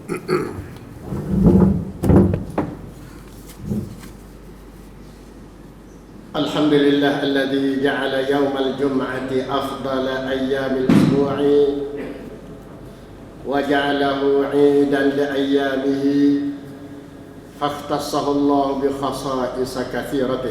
الحمد لله الذي جعل يوم الجمعة أفضل أيام الأسبوع وجعله عيدا لأيامه فاختصه الله بخصائص كثيرة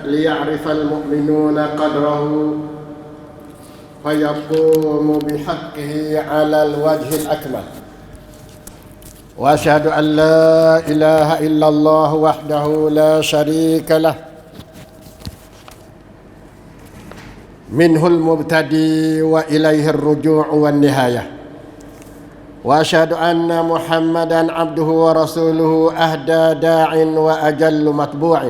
ليعرف المؤمنون قدره فيقوم بحقه على الوجه الأكمل. وأشهد أن لا إله إلا الله وحده لا شريك له منه المبتدي وإليه الرجوع والنهاية. وأشهد أن محمدا عبده ورسوله أهدى داع وأجل متبوع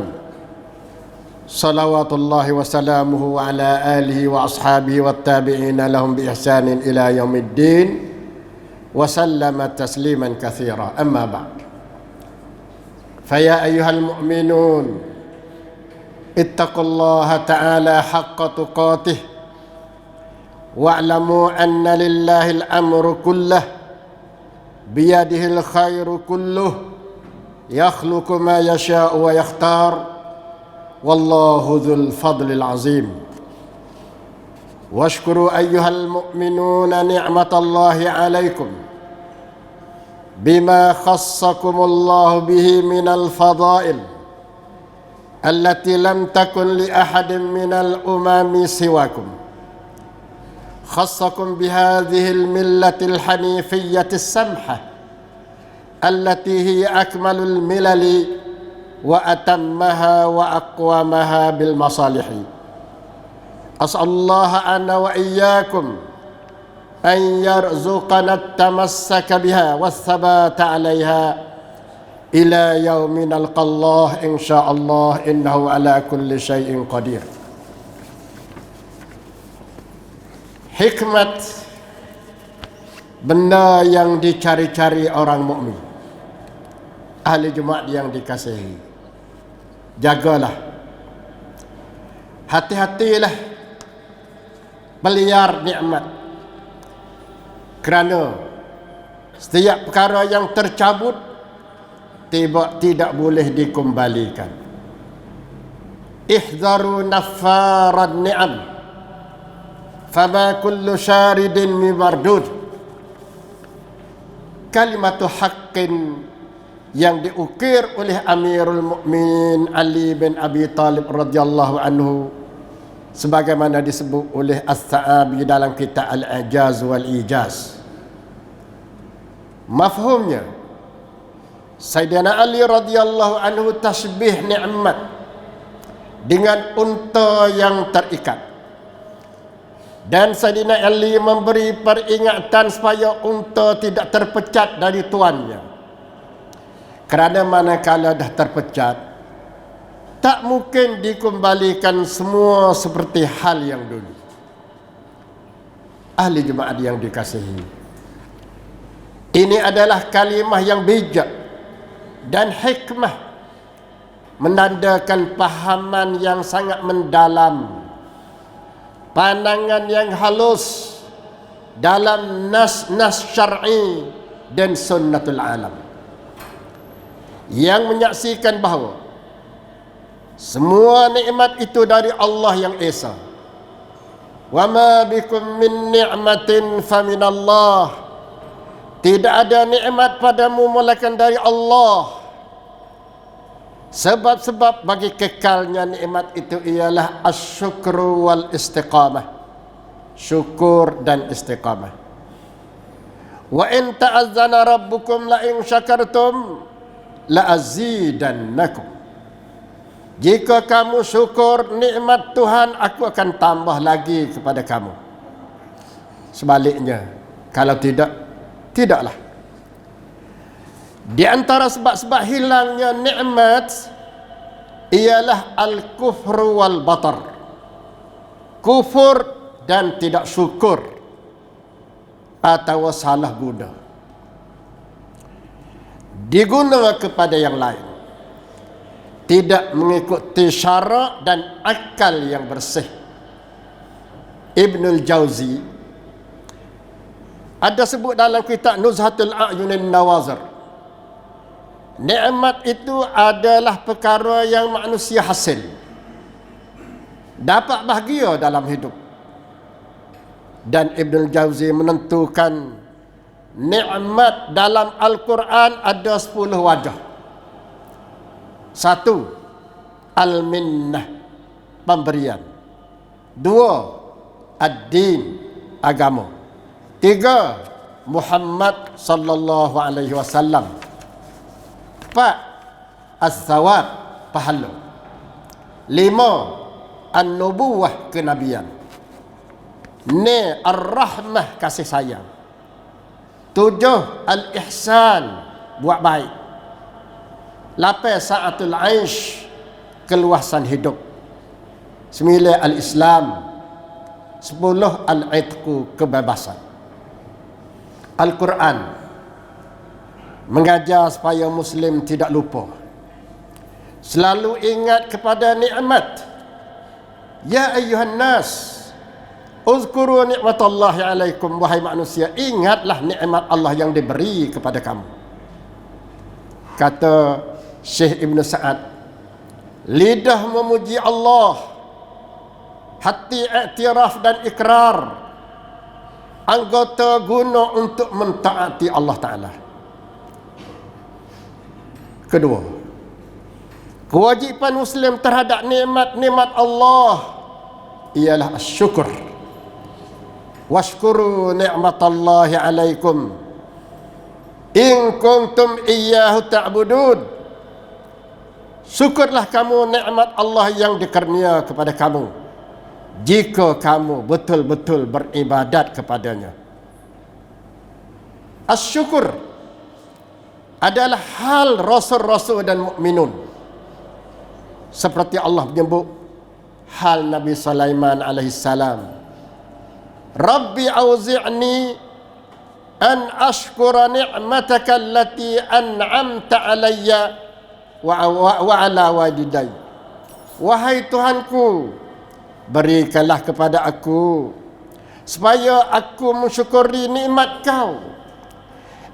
صلوات الله وسلامه على آله وأصحابه والتابعين لهم بإحسان إلى يوم الدين وسلم تسليما كثيرا. أما بعد، فيا أيها المؤمنون اتقوا الله تعالى حق تقاته واعلموا أن لله الأمر كله بيده الخير كله يخلق ما يشاء ويختار والله ذو الفضل العظيم. واشكروا أيها المؤمنون نعمة الله عليكم بما خصكم الله به من الفضائل التي لم تكن لأحد من الأمم سواكم. خصكم بهذه الملة الحنيفية السمحة التي هي أكمل الملل وأتمها وأقومها بالمصالح. أسأل الله أنا وإياكم أن يرزقنا التمسك بها والثبات عليها إلى يوم نلقى الله إن شاء الله إنه على كل شيء قدير. Hikmat benda yang dicari-cari orang mukmin, ahli Jumaat yang dikasihi. Jagalah, hati-hatilah beliar nikmat, kerana setiap perkara yang tercabut tidak boleh dikembalikan. Ihzaru naffaran ni'am fama kullu syaridin mimardud. Kalimatu haqqin yang diukir oleh Amirul Mukminin Ali bin Abi Talib radhiyallahu anhu sebagaimana disebut oleh As-Sa'abi dalam kitab Al-Ijaz wal Ijaz. Mafhumnya, Sayyidina Ali radhiyallahu anhu tasbih nikmat dengan unta yang terikat. Dan Sayyidina Ali memberi peringatan supaya unta tidak terpecat dari tuannya. Kerana manakala dah terpecat, tak mungkin dikembalikan semua seperti hal yang dulu. Ahli Jumaat yang dikasihi, ini adalah kalimah yang bijak dan hikmah, menandakan pahaman yang sangat mendalam, pandangan yang halus dalam nas-nas syar'i dan sunnatul alam, yang menyaksikan bahawa semua nikmat itu dari Allah yang Esa. Wa ma bikum min ni'matin faminallah. Tidak ada nikmat padamu melainkan dari Allah. Sebab-sebab bagi kekalnya nikmat itu ialah asyukru wal istiqamah. Syukur dan istiqamah. Wa in ta'azzana rabbukum la in syakartum la'azidannakum. Jika kamu syukur nikmat Tuhan, aku akan tambah lagi kepada kamu. Sebaliknya, kalau tidak, tidaklah. Di antara sebab-sebab hilangnya nikmat ialah al-kufru wal batar. Kufur dan tidak syukur atau salah guna. Digunakan kepada yang lain, tidak mengikuti syarak dan akal yang bersih. Ibnul Jauzi Ada sebut dalam kitab Nuzhatul A'yunin Nawazir, nikmat itu adalah perkara yang manusia hasil, dapat bahagia dalam hidup. Dan Ibn Jauzi menentukan nikmat dalam Al-Quran ada 10 wajah. 1. Al-minnah, pemberian. 2. Ad-din, agama. 3. Muhammad sallallahu alaihi wasallam. 4. As-sawab, pahala. 5. An-nubuwah, kenabian. 6. Ar-rahmah, kasih sayang. 7. Al-ihsan, buat baik. 8. Sa'atul aish, keluasan hidup. 9. Al-Islam. 10. Al-itqu, kebebasan. Al-Quran mengajar supaya Muslim tidak lupa, selalu ingat kepada nikmat. Ya ayyuhan nas, uzkuru ni'matallahi alaikum, wahai manusia, ingatlah nikmat Allah yang diberi kepada kamu. Kata Syekh Ibn Sa'ad, lidah memuji Allah, hati iktiraf dan ikrar, anggota guna untuk mentaati Allah Ta'ala. Kedua, kewajipan Muslim terhadap nikmat-nikmat Allah ialah syukur. Washkuru ni'matallahi alaikum in kuntum iyyahu ta'budun. Syukurlah kamu nikmat Allah yang dikarnia kepada kamu jika kamu betul-betul beribadat kepadanya. Asyukur adalah hal rasul-rasul dan mukminun. Seperti Allah menyebut hal Nabi Sulaiman alaihissalam, Rabbi auzi'ni an ashkura ni'mataka allati an'amta alayya wa ala walidayya. Wahai Tuhanku, berikanlah kepada aku supaya aku mensyukuri nikmat kau,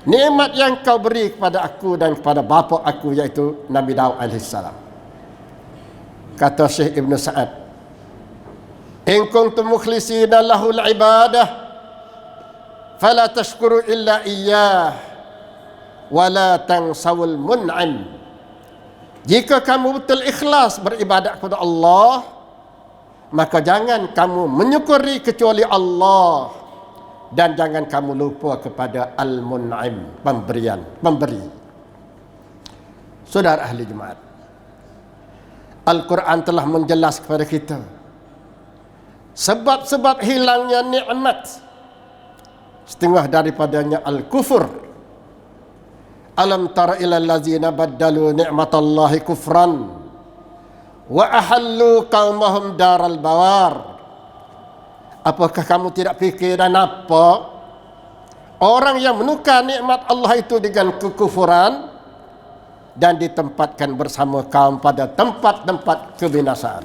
nikmat yang kau beri kepada aku dan kepada bapa aku, iaitu Nabi Daud alaihissalam. Kata Syekh Ibn Sa'ad, in kuntum mukhlisina lahul ibadah fala tashkuru illa iyyah wala tansawul mun'im. Jika kamu betul ikhlas beribadat kepada Allah, maka jangan kamu menyukuri kecuali Allah, dan jangan kamu lupa kepada Al-Mun'im, pemberi. Saudara ahli Jumaat, Al-Quran telah menjelas kepada kita sebab-sebab hilangnya nikmat. Setengah daripadanya al-kufur. Alam tara ilal ladzina baddalu ni'matallahi kufran wa ahallu qaumahum daral bawar. Apakah kamu tidak fikir dan apa orang yang menukar nikmat Allah itu dengan kekufuran dan ditempatkan bersama kaum pada tempat-tempat kebinasaan.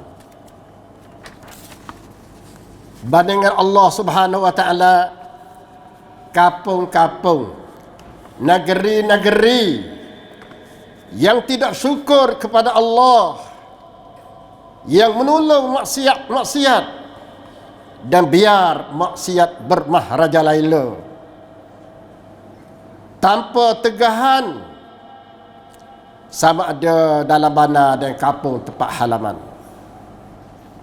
Bandingkan Allah Subhanahu wa taala, kampung-kampung, negeri-negeri yang tidak syukur kepada Allah, yang menolong maksiat dan biar maksiat bermaharajalela tanpa tegahan, sama ada dalam bandar dan kampung tempat halaman,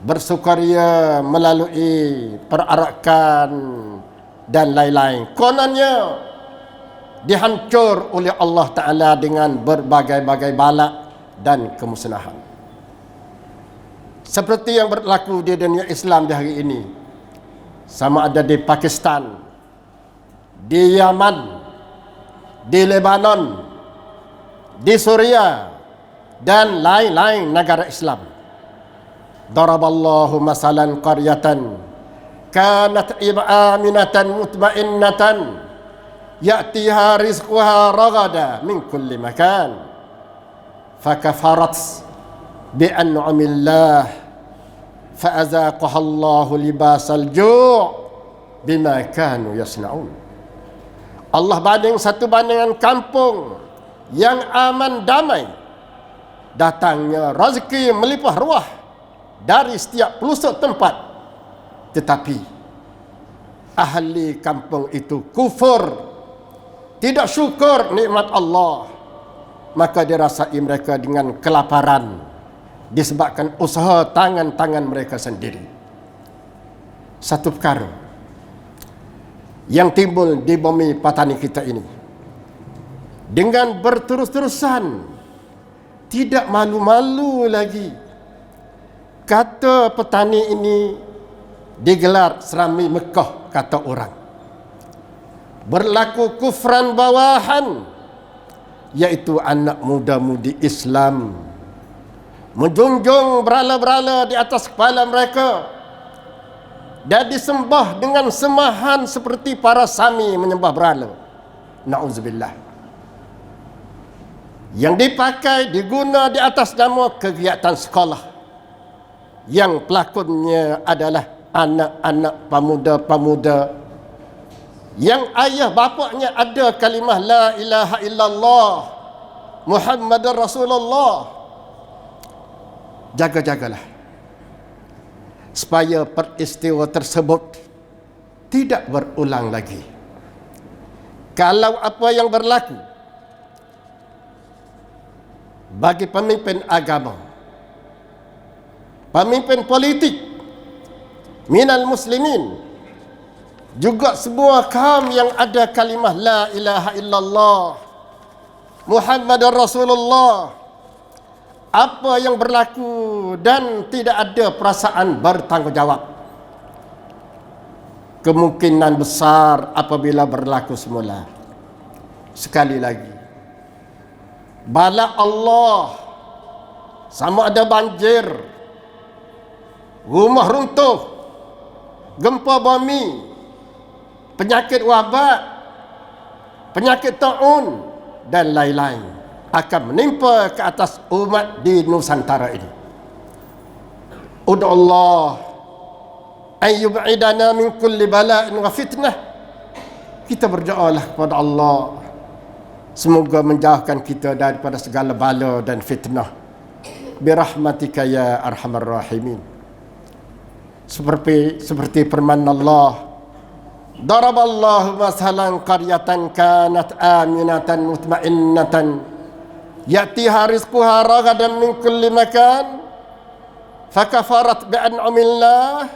bersukaria melalui perarakan dan lain-lain, kononnya dihancur oleh Allah Ta'ala dengan berbagai-bagai balak dan kemusnahan. Seperti yang berlaku di dunia Islam di hari ini, sama ada di Pakistan, di Yaman, di Lebanon, di Suria, dan lain-lain negara Islam. Daraballahu masalan qaryatan kanat aminatan mutmainnatan ya'tiha rizquha ragada min kulli makan fakafarat bi'an'amillah fa'azaqaha Allahu libasal ju' bima kanu yasna'un. Allah banding satu bandingan kampung yang aman damai, datangnya rezeki melimpah ruah dari setiap pelosok tempat, tetapi ahli kampung itu kufur, tidak syukur nikmat Allah, maka dirasai mereka dengan kelaparan disebabkan usaha tangan-tangan mereka sendiri. Satu perkara yang timbul di bumi Patani kita ini, dengan berterus-terusan, tidak malu-malu lagi, kata petani ini digelar Serami Mekah, kata orang. Berlaku kufran bawahan, iaitu anak muda-mudi Islam menjunjung berhala-berhala di atas kepala mereka dan disembah dengan semahan seperti para Sami menyembah berhala. Na'udzubillah. Yang dipakai, diguna di atas nama kegiatan sekolah, yang pelakunnya adalah anak-anak pemuda-pemuda yang ayah bapaknya ada kalimah la ilaha illallah Muhammadar Rasulullah. Jaga-jagalah supaya peristiwa tersebut tidak berulang lagi. Kalau apa yang berlaku bagi pemimpin agama, pemimpin politik minal muslimin, juga semua kaum yang ada kalimah la ilaha illallah Muhammadar Rasulullah, apa yang berlaku dan tidak ada perasaan bertanggungjawab, kemungkinan besar apabila berlaku semula, sekali lagi, bala Allah, sama ada banjir, rumah runtuh, gempa bumi, penyakit wabak, penyakit taun dan lain-lain akan menimpa ke atas umat di Nusantara ini. Ud'u Allah an yub'idana min kulli bala'in wa fitnah. Kita berdoalah kepada Allah, semoga menjauhkan kita daripada segala bala dan fitnah. Birahmatika ya arhamar rahimin. Seperti firman Allah, daraballahu masalan qaryatan kanat aminatan mutmainnatan ya'tiha rizquha ragadan min kulli makan fakafarat bi'an'amillah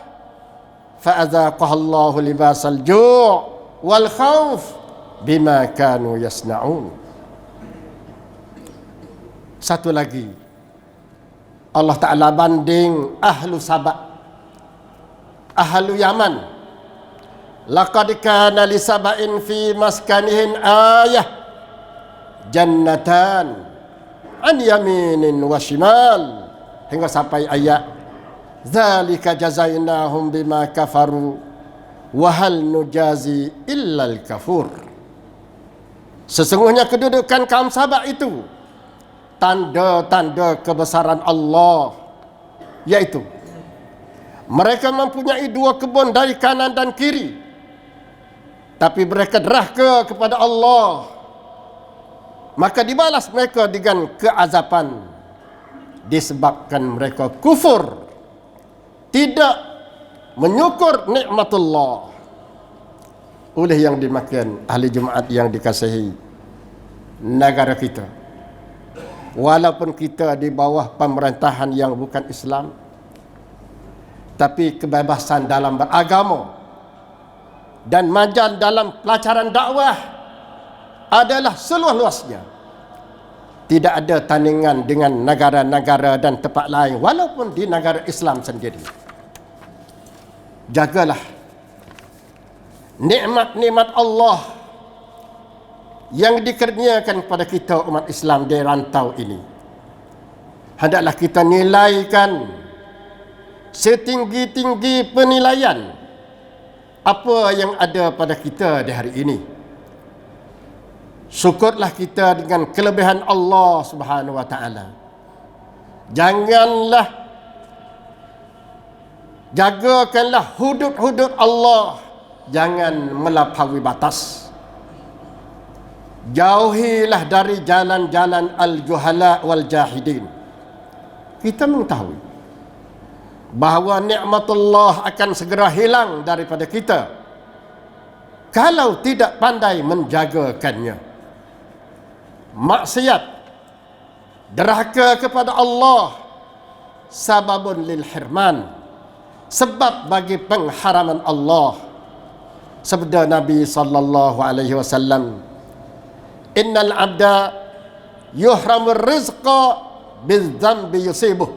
fa'azaqaha Allahu libasal ju' wal khawf bima kanu yasna'un. Satu lagi, Allah Ta'ala banding ahlu Sabak, ahlu Yaman. Laqad kana li saba'in fi maskanihin ayah jannatan an yaminin wa shimal, hingga sampai ayat zalika jazainahum bima kafaru wa hal nujazi illal kafur. Sesungguhnya kedudukan kaum Sabak itu tanda-tanda kebesaran Allah, yaitu mereka mempunyai dua kebun dari kanan dan kiri, tapi mereka derhaka kepada Allah, maka dibalas mereka dengan keazaban disebabkan mereka kufur, tidak menyukur nikmatullah. Oleh yang dimakan ahli Jumaat yang dikasihi negara kita, walaupun kita di bawah pemerintahan yang bukan Islam, tapi kebebasan dalam beragama dan majal dalam pelacaran dakwah adalah seluas-luasnya. Tidak ada tandingan dengan negara-negara dan tempat lain, walaupun di negara Islam sendiri. Jagalah nikmat-nikmat Allah yang dikurniakan kepada kita umat Islam di rantau ini. Hendaklah kita nilaikan setinggi-tinggi penilaian apa yang ada pada kita di hari ini. Syukurlah kita dengan kelebihan Allah Subhanahu wa taala. Jagakanlah hudud-hudud Allah, jangan melampaui batas. Jauhilah dari jalan-jalan al-juhala wal jahidin. Kita mengetahui bahawa nikmatullah akan segera hilang daripada kita kalau tidak pandai menjagakannya. Maksiat, derhaka kepada Allah, sababun lil hirman, sebab bagi pengharaman Allah. Sabda Nabi sallallahu alaihi wasallam, innal abda yuhramur rizqa bidzambi yusibuh.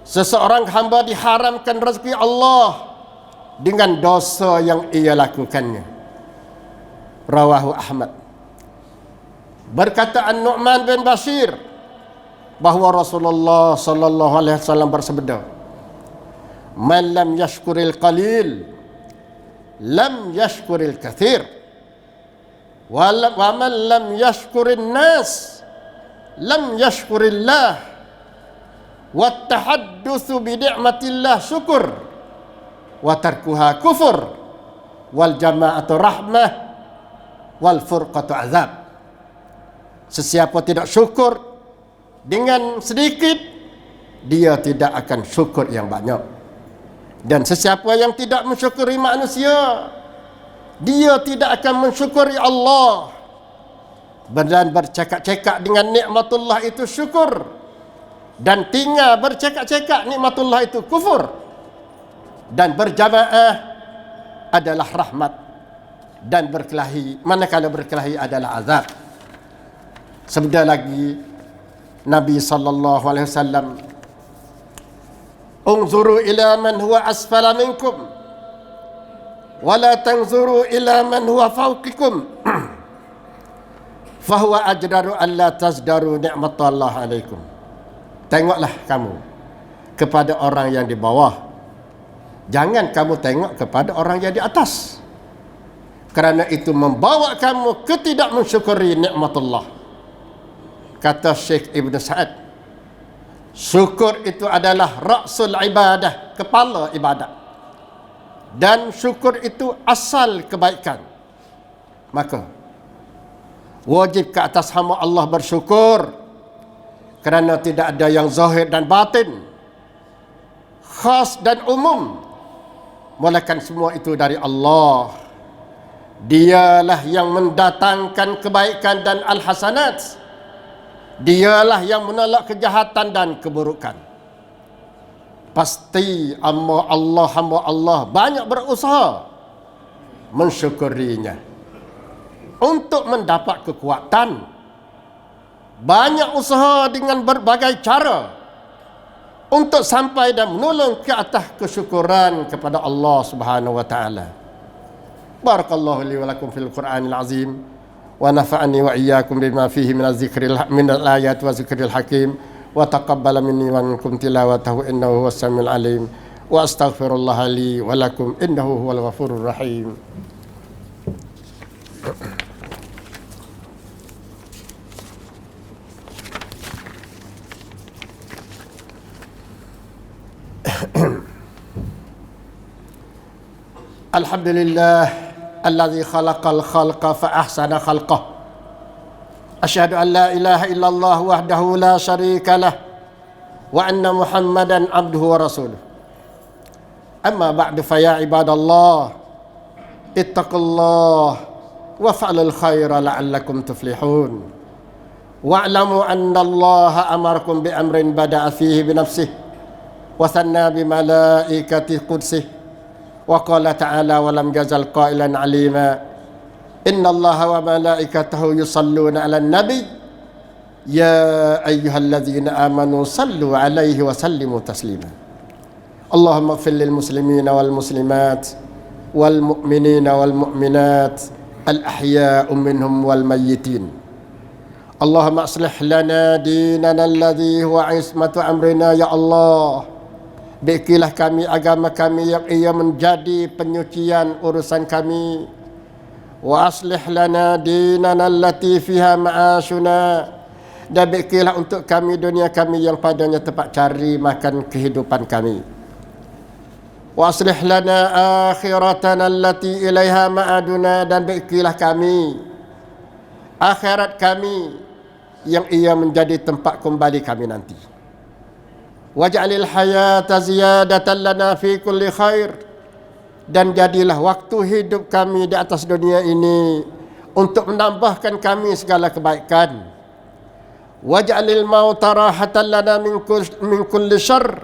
Seseorang hamba diharamkan rezeki Allah dengan dosa yang ia lakukannya. Rawahu Ahmad. Berkata An-Nu'man bin Bashir bahawa Rasulullah sallallahu alaihi wasallam bersabda, man lam yashkuril qalil lam yashkuril kathir, wa man lam yashkurin nas lam yashkurillah, wa tahaddutsu bi ni'matillah syukur, wa tarkuha kufur, wal jama'atu rahmah, wal furqatu azab. Sesiapa tidak syukur dengan sedikit, dia tidak akan syukur yang banyak. Dan sesiapa yang tidak mensyukuri manusia, dia tidak akan mensyukuri Allah. Dan bercakap-cakap dengan nikmatullah itu syukur, dan tinggal bercakap-cakap nikmatullah itu kufur. Dan berjamaah adalah rahmat, dan berkelahi manakala berkelahi adalah azab. Sabda lagi Nabi sallallahu alaihi wasallam, unzuru ila man huwa asfala minkum wa la tanzuru ila man huwa fawqikum fahuwa ajdaru an la tazdaru ni'matallah alaikum. Tengoklah kamu kepada orang yang di bawah, jangan kamu tengok kepada orang yang di atas, kerana itu membawa kamu ke tidak mensyukuri nikmatullah. Kata Syekh Ibn Sa'ad, syukur itu adalah ra'sul ibadah, kepala ibadat, dan syukur itu asal kebaikan. Maka wajib ke atas hamba Allah bersyukur, kerana tidak ada yang zahir dan batin, khas dan umum, melainkan semua itu dari Allah. Dialah yang mendatangkan kebaikan dan al-hasanat. Dialah yang menolak kejahatan dan keburukan. Pasti hamba Allah banyak berusaha mensyukurinya untuk mendapat kekuatan. Banyak usaha dengan berbagai cara untuk sampai dan menolong ke atas kesyukuran kepada Allah Subhanahu wa taala. Barakallahu li wa lakum fil Qur'anil azim, wa nafa'ani wa iyyakum bima fihi min al-ayat wa zikril hakim, wa taqabbala minni wa minkum tilawatahu innahu huwas samiul alim, wa astaghfirullah li wa lakum innahu huwal ghafurur rahim. Alhamdulillah alladzi khalaqal khalqa fa ahsana khalqah. Asyhadu an la ilaha illallah wahdahu la syarika lah, wa anna Muhammadan abduhu wa rasuluh. Amma ba'du fa ya ibadallah, ittaqullah wa fa'alul khaira la'allakum tuflihun. Wa'lamu anna Allah amarakum bi amrin bada'a fihi bi nafsihi wa thanna bi malaikati qudsih. Wa qala ta'ala wa lam yazal qailan alima, inna Allaha wa malaikatahu yusalluna 'alan nabi ya ayyuhalladzina amanu sallu 'alaihi wa sallimu taslima. Allahumma ighfir lil muslimina wal muslimat wal mu'minina wal mu'minat al ahya'u minhum wal mayyitin. Allahumma aslih lana dinana alladhi huwa 'ismatu amrina ya Allah. Bikilah kami agama kami yang ia menjadi penyucian urusan kami. Wa aslih lana dinana allati fiha ma'ashuna. Dan bikilah untuk kami dunia kami yang padanya tempat cari makan kehidupan kami. Wa aslih lana akhiratana allati ilaiha ma'aduna. Dan bikilah kami akhirat kami yang ia menjadi tempat kembali kami nanti. Waj'alil hayata ziyadatan lana fi kulli khair, dan jadilah waktu hidup kami di atas dunia ini untuk menambahkan kami segala kebaikan. Waj'alil mauta rahatan lana min kulli syarr,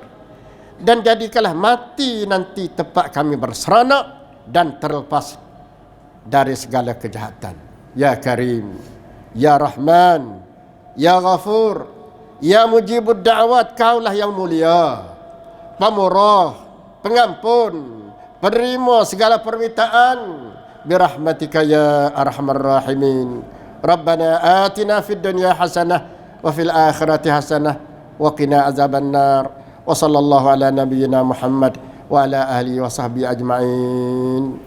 dan jadikanlah mati nanti tempat kami berseronok dan terlepas dari segala kejahatan. Ya Karim, Ya Rahman, Ya Ghafur, Ya Mujibud Da'wat, kaulah yang mulia, pemurah, pengampun, penerima segala permintaan. Birahmatika ya arhamar rahimin. Rabbana atina fid dunya hasanah wa fil akhirati hasanah wa qina azaban nar. Wa sallallahu ala nabiyyina Muhammad wa ala alihi wa sahbihi ajma'in.